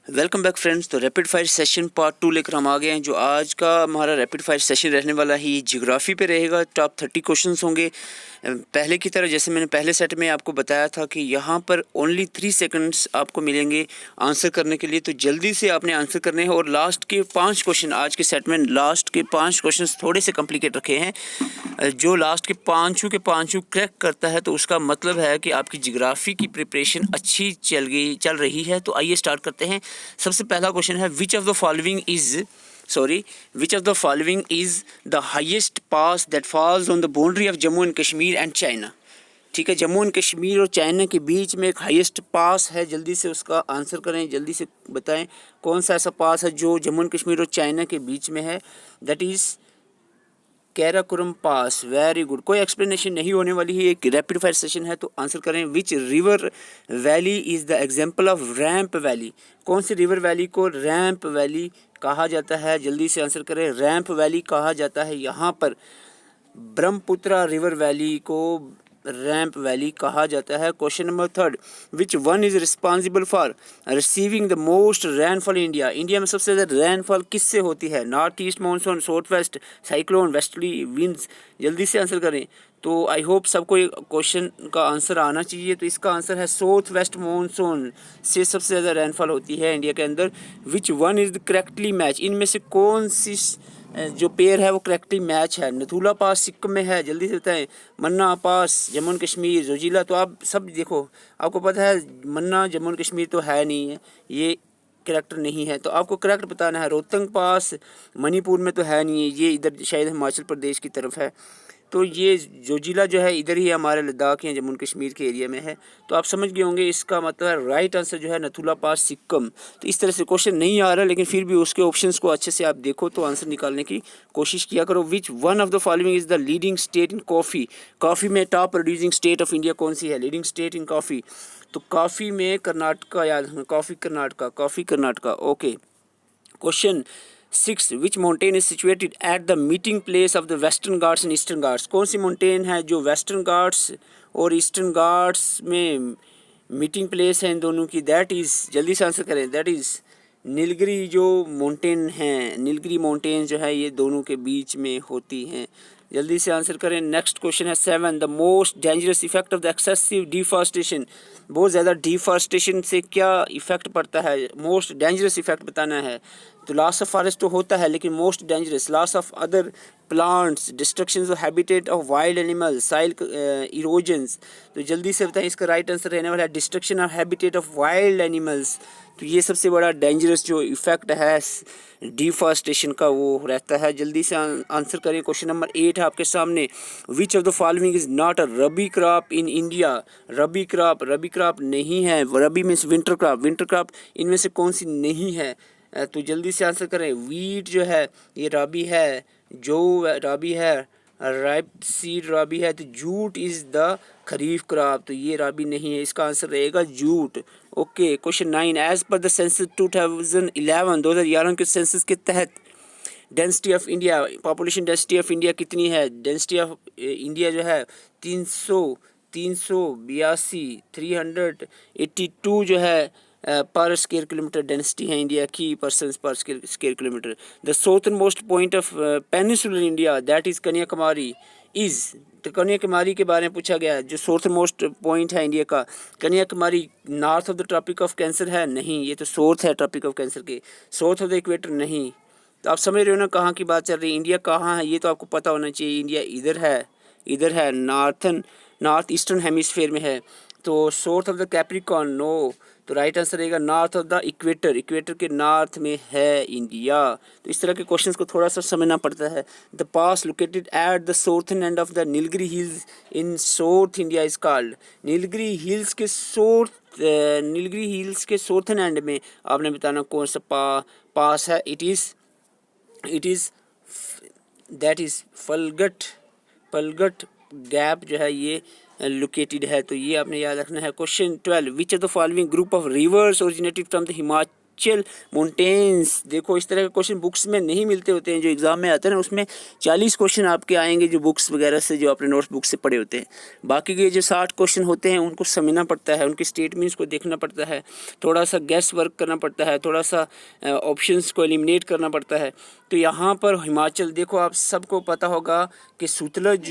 Welcome back friends. तो rapid fire session part 2 लेकर हम आ गए हैं। जो आज का हमारा रैपिड फायर सेशन रहने वाला है ये जियोग्राफी पे रहेगा। टॉप 30 क्वेश्चंस होंगे। पहले की तरह जैसे मैंने पहले सेट में आपको बताया था कि यहाँ पर ओनली 3 सेकंड्स आपको मिलेंगे आंसर करने के लिए, तो जल्दी से आपने आंसर करने हैं। और लास्ट के 5 क्वेश्चन आज के सेट में लास्ट के 5 क्वेश्चन थोड़े से कॉम्प्लिकेट रखे हैं। जो लास्ट के पाँचों क्रैक करता है तो उसका मतलब है कि आपकी जियोग्राफी की प्रिपरेशन अच्छी चल रही है। तो आइए स्टार्ट करते हैं। सबसे पहला क्वेश्चन है विच of the following is the highest pass that falls on the boundary of Jammu and Kashmir and China. ठीक है, जम्मू एंड कश्मीर और चाइना के बीच में एक हाईएस्ट पास है। जल्दी से उसका आंसर करें, जल्दी से बताएं कौन सा ऐसा पास है जो जम्मू एंड कश्मीर और चाइना के बीच में है। That is Karakoram pass. Very good. कोई एक्सप्लेनेशन नहीं होने वाली है, एक रैपिड फायर सेशन है। तो आंसर करें which river valley is the example off ramp valley. कौन सी रिवर वैली को रैंप वैली कहा जाता है? जल्दी से आंसर करें। रैंप वैली कहा जाता है यहाँ पर ब्रह्मपुत्रा रिवर वैली को रैंप वैली कहा जाता है। Question number 3, which one is responsible for receiving the most rainfall India. India में सबसे ज़्यादा रैनफॉल किससे होती है? North east monsoon, south west cyclone, westerly winds. जल्दी से आंसर करें। तो आई होप सबको क्वेश्चन का आंसर आना चाहिए। तो इसका आंसर है साउथ वेस्ट मानसून से सबसे ज़्यादा रैनफॉल होती है इंडिया के अंदर। विच one is the correctly match. इनमें से कौन सी जो पेयर है वो करेक्टली मैच है? नथुला पास सिक्किम में है, जल्दी से बताएं। मन्ना पास जम्मू एंड कश्मीर, जोजिला। तो आप सब देखो, आपको पता है मन्ना जम्मू एंड कश्मीर तो है नहीं है, ये करेक्ट नहीं है। तो आपको करेक्ट बताना है। रोहतंग पास मणिपुर में तो है नहीं है, ये इधर शायद हिमाचल प्रदेश की तरफ है। तो ये जोजिला जो है इधर ही हमारे लद्दाख या जम्मू कश्मीर के एरिया में है। तो आप समझ गए होंगे इसका मतलब राइट आंसर जो है नथुला पास सिक्किम। तो इस तरह से क्वेश्चन नहीं आ रहा, लेकिन फिर भी उसके ऑप्शंस को अच्छे से आप देखो तो आंसर निकालने की कोशिश किया करो। Which one of the following is the leading state in coffee. Coffee में top producing state of India कौन सी है? Leading state in coffee. तो कॉफ़ी में कर्नाटका याद रखना। Coffee Karnataka. Okay. Question 6, which mountain is situated at the meeting place of the western Ghats and eastern Ghats. कौन सी माउंटेन है जो वेस्टर्न घाट्स और ईस्टर्न घाट्स में मीटिंग प्लेस है इन दोनों की? दैट इज़, जल्दी से आंसर करें, दैट इज़ नीलगिरी जो माउंटेन है। नीलगिरी माउंटेन जो है ये दोनों के बीच में होती हैं। जल्दी से आंसर करें। नेक्स्ट क्वेश्चन है 7, the most dangerous effect of the excessive deforestation. बहुत ज़्यादा डिफॉरेस्टेशन से क्या इफेक्ट पड़ता है? मोस्ट डेंजरस इफेक्ट बताना है। तो लॉस ऑफ फॉरेस्ट तो होता है, लेकिन most dangerous loss of other plants, destruction of habitat of wild animals, soil erosions. तो जल्दी से बताएं, इसका राइट आंसर रहने वाला है destruction of habitat of wild animals. तो ये सबसे बड़ा डेंजरस जो इफेक्ट है डिफॉरेस्टेशन का वो रहता है। जल्दी से आंसर करें। क्वेश्चन नंबर 8 है आपके सामने। विच of the following is not a rabi crop in India. Rabi crop नहीं है। रबी मीन्स विंटर क्रॉप इनमें से कौन सी नहीं है? तो जल्दी से आंसर करें। वीट जो है ये रबी है, जो रबी है, राइप सीड रबी है। तो jute is the kharif crop, तो ये रबी नहीं है, इसका आंसर रहेगा jute. Okay. Question 9, as per the census 2011 के सेंसस के तहत density of India, population density of India कितनी है? डेंसिटी ऑफ इंडिया जो है 382 382 जो है पर स्क्वायर किलोमीटर डेंसिटी है इंडिया की, person per square kilometre. The southern most point of peninsular India that is Kanyakumari is. तो कन्याकुमारी के बारे में पूछा गया है, जो साउथ मोस्ट पॉइंट है इंडिया का। Kanyakumari north of the tropic of cancer है? नहीं, ये तो साउथ है ट्रॉपिक ऑफ कैंसर के। साउथ ऑफ द इक्वेटर नहीं। तो आप समझ रहे हो ना कहाँ की बात चल रही है। इंडिया कहाँ है ये तो आपको पता होना चाहिए। इंडिया इधर है नॉर्थ ईस्टर्न हेमिस्फीयर में है। तो south of the capricorn no. तो राइट आंसर रहेगा नॉर्थ ऑफ द इक्वेटर के नॉर्थ में है इंडिया। तो इस तरह के क्वेश्चंस को थोड़ा सा समझना पड़ता है। The pass located at the southern end of the Nilgiri hills in south India is called. Nilgiri hills के साउथर्न एंड में आपने बताना कौन सा पास है। It is that is Palghat gap जो है ये लोकेटेड है। तो ये आपने याद रखना है। Question 12, which of the following group of reverse originated from the Himachal mountains. देखो इस तरह के क्वेश्चन बुक्स में नहीं मिलते होते हैं, जो एग्ज़ाम में आते हैं ना उसमें 40 क्वेश्चन आपके आएंगे जो बुक्स वगैरह से, जो अपने नोट्स बुक से पढ़े होते हैं। बाकी के जो 60 क्वेश्चन होते हैं उनको समझना पड़ता है, उनके स्टेटमेंट्स को देखना पड़ता है, थोड़ा सा गैस वर्क करना पड़ता है, थोड़ा सा ऑप्शंस को एलिमिनेट करना पड़ता है। तो यहाँ पर हिमाचल, देखो आप सबको पता होगा कि सतलज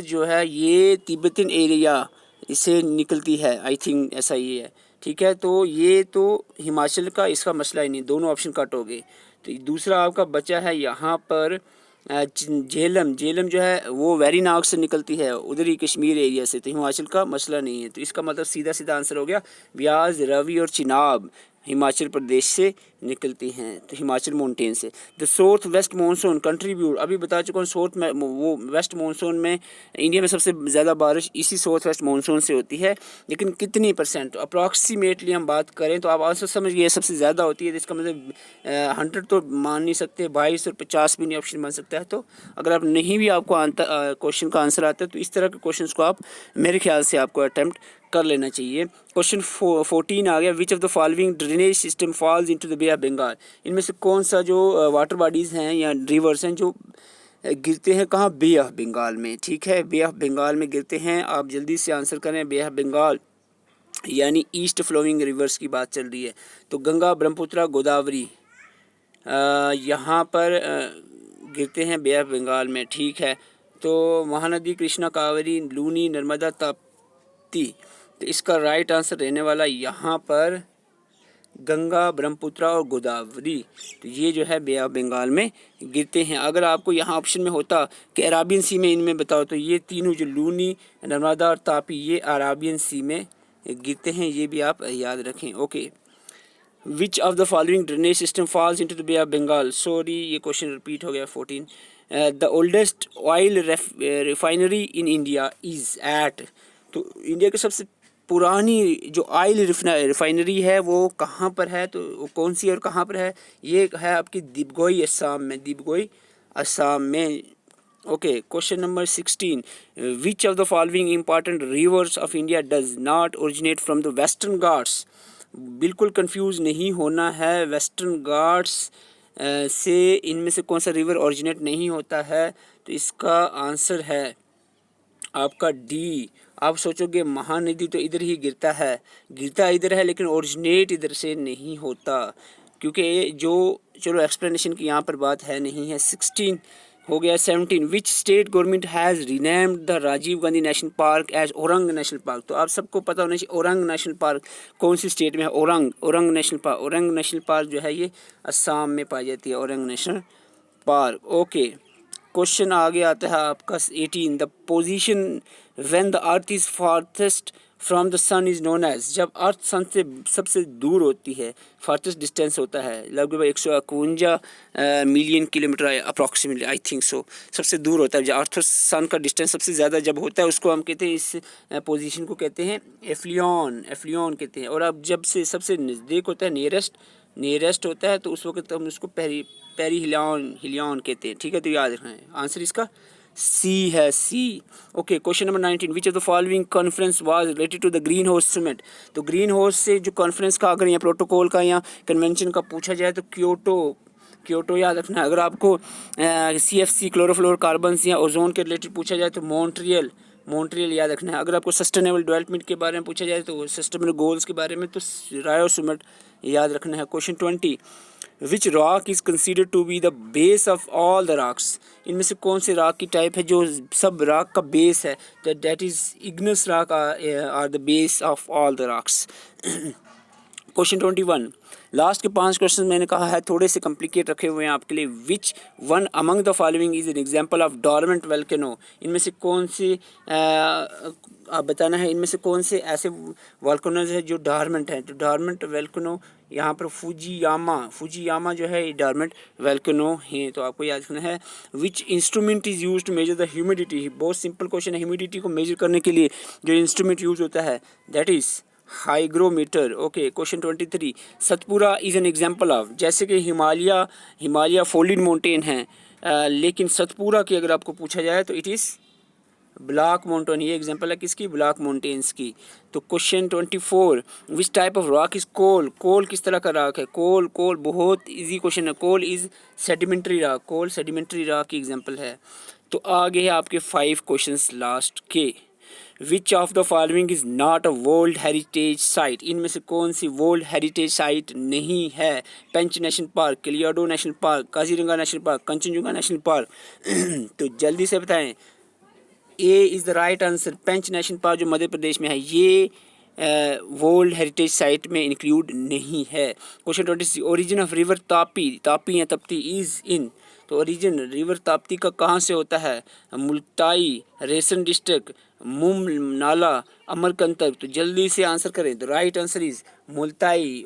जो है ये तिब्बतन एरिया इसे निकलती है, आई थिंक ऐसा ही है, ठीक है। तो ये तो हिमाचल का इसका मसला ही नहीं, दोनों ऑप्शन कट हो गए। तो दूसरा आपका बचा है यहाँ पर झेलम जो है वो वेरीनाग से निकलती है, उधर ही कश्मीर एरिया से, तो हिमाचल का मसला नहीं है। तो इसका मतलब सीधा सीधा आंसर हो गया ब्याज, रवि और चिनाब हिमाचल प्रदेश से निकलती हैं, तो हिमाचल माउंटेन से। The south west monsoon contribute, अभी बता चुका हूँ, साउथ में वो वेस्ट मानसून में इंडिया में सबसे ज़्यादा बारिश इसी साउथ वेस्ट मानसून से होती है, लेकिन कितनी परसेंट अप्रॉक्सीमेटली हम बात करें तो आप आंसर समझ गए सबसे ज़्यादा होती है। तो इसका मतलब 100 तो मान नहीं सकते, 22 और 50 भी नहीं ऑप्शन बन सकता है। तो अगर आप नहीं भी आपको क्वेश्चन का आंसर आता है तो इस तरह के क्वेश्चन को आप मेरे ख्याल से आपको अटैम्प्ट कर लेना चाहिए। क्वेश्चन 14 आ गया, which of the following drainage system falls into the bay of Bengal. इनमें से कौन सा जो वाटर बॉडीज़ हैं या रिवर्स हैं जो गिरते हैं कहाँ, बे ऑफ बंगाल में, ठीक है, बे ऑफ बंगाल में गिरते हैं। आप जल्दी से आंसर करें, बे ऑफ बंगाल यानी ईस्ट फ्लोइंग रिवर्स की बात चल रही है। तो गंगा, ब्रह्मपुत्र, गोदावरी यहाँ पर गिरते हैं बे ऑफ बंगाल में, ठीक है। तो महानदी, कृष्णा, कावेरी, लूनी, नर्मदा, ताप्ती। तो इसका राइट आंसर रहने वाला यहाँ पर गंगा, ब्रह्मपुत्र और गोदावरी। तो ये जो है बे ऑफ बंगाल में गिरते हैं। अगर आपको यहाँ ऑप्शन में होता कि अराबियन सी में इनमें बताओ, तो ये तीनों जो लूनी, नर्मदा और तापी ये अराबियन सी में गिरते हैं, ये भी आप याद रखें। Okay, which of the following drainage system falls into the bay of Bengal. Sorry ये क्वेश्चन रिपीट हो गया 14। The oldest oil refinery in India is at. तो इंडिया की सबसे पुरानी जो ऑयल रिफाइनरी है वो कहाँ पर है, तो वो कौन सी और कहाँ पर है, ये है आपकी दिबगोई असम में, दिबगोई असम में। Okay, question number 16, which of the following important rivers of India does not originate from the western Ghats. बिल्कुल कंफ्यूज नहीं होना है, वेस्टर्न घाट्स से इनमें से कौन सा रिवर ओरिजिनेट नहीं होता है। तो इसका आंसर है आपका डी। आप सोचोगे महानदी तो इधर ही गिरता इधर है, लेकिन ओरिजिनेट इधर से नहीं होता, क्योंकि जो चलो एक्सप्लेनेशन की यहाँ पर बात है नहीं है। 16 हो गया। 17, which state government has renamed the Rajiv Gandhi national park as Orang national park. तो आप सबको पता होना चाहिए औरंग नेशनल पार्क कौन सी स्टेट में है। औरंग नेशनल पार्क जो है ये असम में पाई जाती है, Orang national park. Okay, question आगे आता है आपका 18, the position when the earth is farthest from the sun is known as. जब अर्थ सन से सबसे दूर होती है, फारथेस्ट डिस्टेंस होता है लगभग 151 million kilometre approximately, I think so, सबसे दूर होता है। जब अर्थ और सन का डिस्टेंस सबसे ज़्यादा जब होता है उसको हम कहते हैं, इस पोजीशन को कहते हैं एफ्लियन कहते हैं। और अब जब से सबसे नज़दीक होता है, नियरेस्ट होता है, तो उस वक्त हम उसको पेरिहिलियन कहते हैं, ठीक है। तो याद रखना है, आंसर इसका सी है, C. Okay, question number 19, which of the following conference was related to the green house summit. तो ग्रीन हाउस से जो कॉन्फ्रेंस का अगर या प्रोटोकॉल का या कन्वेंशन का पूछा जाए तो क्योटो याद रखना है। अगर आपको CFC क्लोरोफ्लोरोकार्बन्स या ओजोन के रिलेटेड पूछा जाए तो मॉन्ट्रियल याद रखना है। अगर आपको सस्टेनेबल डेवलपमेंट के बारे में पूछा जाए तो सस्टेनेबल गोल्स के बारे में तो रायो समिट याद रखना है। Question 20, which rock is considered to be the base of all the rocks. इनमें से कौन से रॉक की टाइप है जो सब रॉक का बेस है, that is igneous rock are the base of all the rocks. Question 21, last के 5 क्वेश्चन मैंने कहा है थोड़े से कॉम्प्लिकेट रखे हुए हैं आपके लिए। Which one among the following is an example of dormant volcano. इनमें से कौन से आप बताना है, इनमें से कौन से ऐसे वोल्केनोज है जो डॉर्मेंट हैं। तो डॉर्मेंट वोल्केनो यहाँ पर फुजियामा जो है ये डॉर्मेंट वोल्केनो है, तो आपको याद रखना है। Which instrument is use to measure the humidity. बहुत सिंपल क्वेश्चन है, ह्यूमिडिटी को मेजर करने के लिए जो इंस्ट्रूमेंट यूज होता है that is hygrometer. Okay, question 23, Satpura is an example of. जैसे कि हिमालय फोल्डेड माउंटेन है, लेकिन सतपुरा की अगर आपको पूछा जाए तो इट इज़ ब्लैक माउंटेन, ये एग्जांपल है किसकी, ब्लैक माउंटेन्स की। तो question 24, which type of rock is coal, coal किस तरह का रॉक है, कोल कोल बहुत इजी क्वेश्चन है, coal is sedimentary rock, coal sedimentary rock की एग्जांपल है। तो आगे है आपके 5 क्वेश्चंस लास्ट के। Which of the following is not a world heritage site, इनमें से कौन सी वर्ल्ड हेरिटेज साइट नहीं है, Pench national park, Keoladeo national park, Kaziranga national park, Kanchenjunga national park. तो जल्दी से बताएं, A is the right answer. Pench national park जो मध्य प्रदेश में है ये वर्ल्ड हेरिटेज साइट में इंक्लूड नहीं है। Question 26, origin of river Tapi, Tapi या तप्ती इज़ इन, तो ओरिजिन रिवर ताप्ती का कहाँ से होता है, मुल्ताई, रेसन डिस्ट्रिक्ट, मुम नाला, अमरकंटक। तो जल्दी से आंसर करें, the right answer is Multai.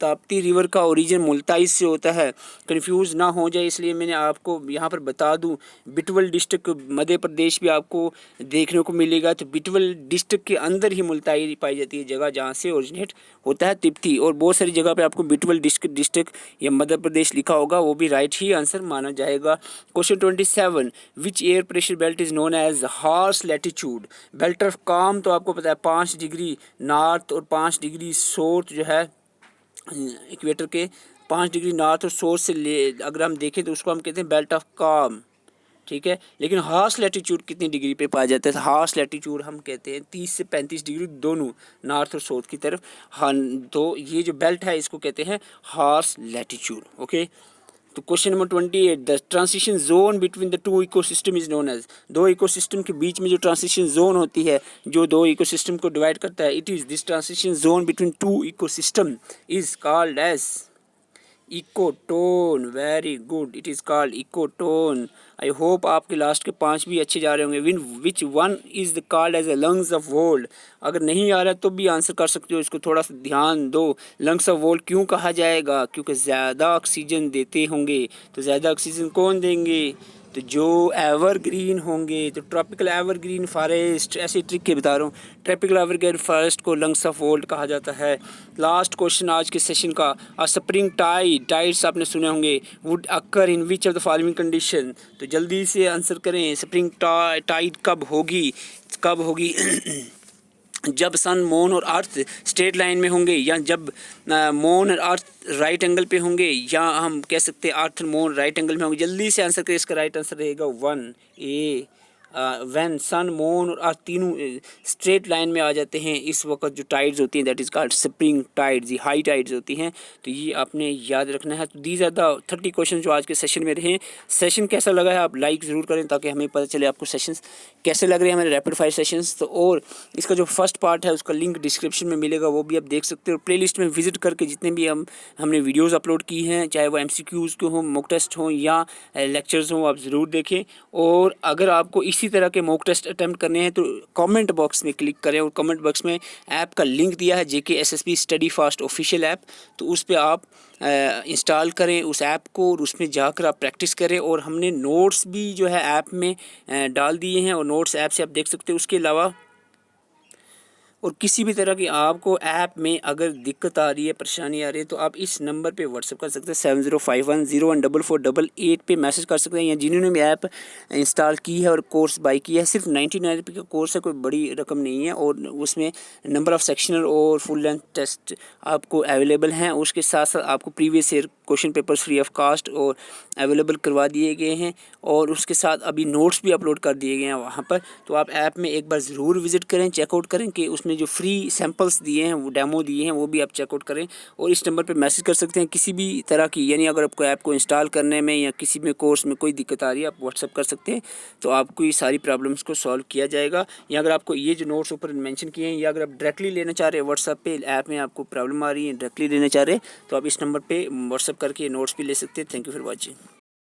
Tapti river का ओरिजिन मुल्ताई से होता है, कंफ्यूज ना हो जाए इसलिए मैंने आपको यहाँ पर बता दूँ। बिटवल डिस्ट्रिक्ट मध्य प्रदेश भी आपको देखने को मिलेगा, तो बिटवल डिस्ट्रिक्ट के अंदर ही मुल्ताई पाई जाती है, जगह जहाँ से ओरिजिनेट होता है तिब्ती। और बहुत सारी जगह पे आपको बिटवल डिस्ट्रिक्ट या मध्य प्रदेश लिखा होगा, वो भी राइट ही आंसर माना जाएगा। Question 27, which air pressure belt is known as horse latitude, belt of calm तो आपको पता है 5 डिग्री नॉर्थ और 5 डिग्री साउथ जो है इक्वेटर के 5 डिग्री नॉर्थ और साउथ से अगर हम देखें तो उसको हम कहते हैं बेल्ट ऑफ काम, ठीक है। लेकिन हार्श लैटिट्यूड कितनी डिग्री पे पाया जाता है, हार्श लैटिट्यूड हम कहते हैं 30 से 35 डिग्री दोनों नॉर्थ और साउथ की तरफ। हाँ, तो ये जो बेल्ट है इसको कहते हैं हार्श लैटिट्यूड। ओके, तो question number 28, the transition zone between the two ecosystem is known as, दो इकोसिस्टम के बीच में जो ट्रांजिशन जोन होती है जो दो इकोसिस्टम को डिवाइड करता है, it is this transition zone between two ecosystem is called as ecotone. Very good, it is called ecotone. I hope आपके लास्ट के 5 भी अच्छे जा रहे होंगे। Which one is the called as a lungs of world, अगर नहीं आ रहा तो भी आंसर कर सकते हो, इसको थोड़ा सा ध्यान दो। लंग्स ऑफ वर्ल्ड क्यों कहा जाएगा, क्योंकि ज़्यादा ऑक्सीजन देते होंगे। तो ज़्यादा ऑक्सीजन कौन देंगे, तो जो एवरग्रीन होंगे, तो ट्रॉपिकल एवरग्रीन फॉरेस्ट, ऐसे ट्रिक के बता रहा हूँ, ट्रॉपिकल एवरग्रीन फॉरेस्ट को लंग्स ऑफ वर्ल्ड कहा जाता है। लास्ट क्वेश्चन आज के सेशन का, स्प्रिंग टाइड, टाइड्स आपने सुने होंगे, would occur in which of the following condition, तो जल्दी से आंसर करें, स्प्रिंग टाइड कब होगी, कब होगी जब सन, मून और अर्थ स्ट्रेट लाइन में होंगे, या जब मून और अर्थ राइट एंगल पे होंगे, या हम कह सकते हैं अर्थ और मून राइट एंगल में होंगे। जल्दी से आंसर करें, इसका राइट आंसर रहेगा 1A, व्हेन सन, मून और अर्थ तीनों स्ट्रेट लाइन में आ जाते हैं, इस वक्त जो टाइड्स होती हैं that is called spring tides, ये हाई टाइड्स होती हैं। तो ये आपने याद रखना है। तो दीज आर द 30 क्वेश्चन जो आज के सेशन में रहे। सेशन कैसा लगा है आप लाइक ज़रूर करें ताकि हमें पता चले आपको सेशंस कैसे लग रहे हैं हमारे रैपिड फायर सेशंस। तो और इसका जो फर्स्ट पार्ट है उसका लिंक डिस्क्रिप्शन में मिलेगा, वो भी आप देख सकते हो। और प्लेलिस्ट में विजिट करके जितने भी हमने वीडियोज़ अपलोड की हैं, चाहे वो MCQs के हों, मॉक टेस्ट हों या लेक्चर्स हों, आप ज़रूर देखें। और अगर आपको इसी तरह के मॉक टेस्ट अटैम्प्ट करने हैं तो कमेंट बॉक्स में क्लिक करें, और कमेंट बॉक्स में ऐप का लिंक दिया है JKSSB study fast official app, तो उस पर आप इंस्टॉल करें उस ऐप को, और उसमें जाकर आप प्रैक्टिस करें। और हमने नोट्स भी जो है ऐप में डाल दिए हैं, और नोट्स ऐप से आप देख सकते हैं। उसके अलावा और किसी भी तरह की आपको ऐप में अगर दिक्कत आ रही है, परेशानी आ रही है, तो आप इस नंबर पे व्हाट्सअप कर सकते हैं 7051014444 पे मैसेज कर सकते हैं। या जिन्होंने भी ऐप इंस्टॉल की है और कोर्स बाई किया है, सिर्फ 99 रुपये का कोर्स है, कोई बड़ी रकम नहीं है, और उसमें नंबर ऑफ़ सेक्शनल और फुल लेंथ टेस्ट आपको अवेलेबल हैं। उसके साथ साथ आपको previous year question papers free of cost और अवेलेबल करवा दिए गए हैं, और उसके साथ अभी नोट्स भी अपलोड कर दिए गए हैं वहाँ पर। तो आप ऐप में एक बार ज़रूर विज़िट करें, चेकआउट करें कि उसमें जो फ्री सैम्पल्स दिए हैं, वो डेमो दिए हैं, वो भी आप चेकआउट करें। और इस नंबर पे मैसेज कर सकते हैं किसी भी तरह की, यानी अगर आपको ऐप को इंस्टॉल करने में या किसी में कोर्स में कोई दिक्कत आ रही है, आप व्हाट्सअप कर सकते हैं, तो आपको ये सारी प्रॉब्लम्स को सॉल्व किया जाएगा। या अगर आपको ये जो नोट्स ऊपर मेंशन किए हैं, या अगर आप डायरेक्टली लेना चाह रहे हैं व्हाट्सअप पे, ऐप में आपको प्रॉब्लम आ रही है डायरेक्टली लेना चाह रहे हैं, तो आप इस नंबर पर व्हाट्सअप करके नोट्स भी ले सकते हैं। Thank you for watching.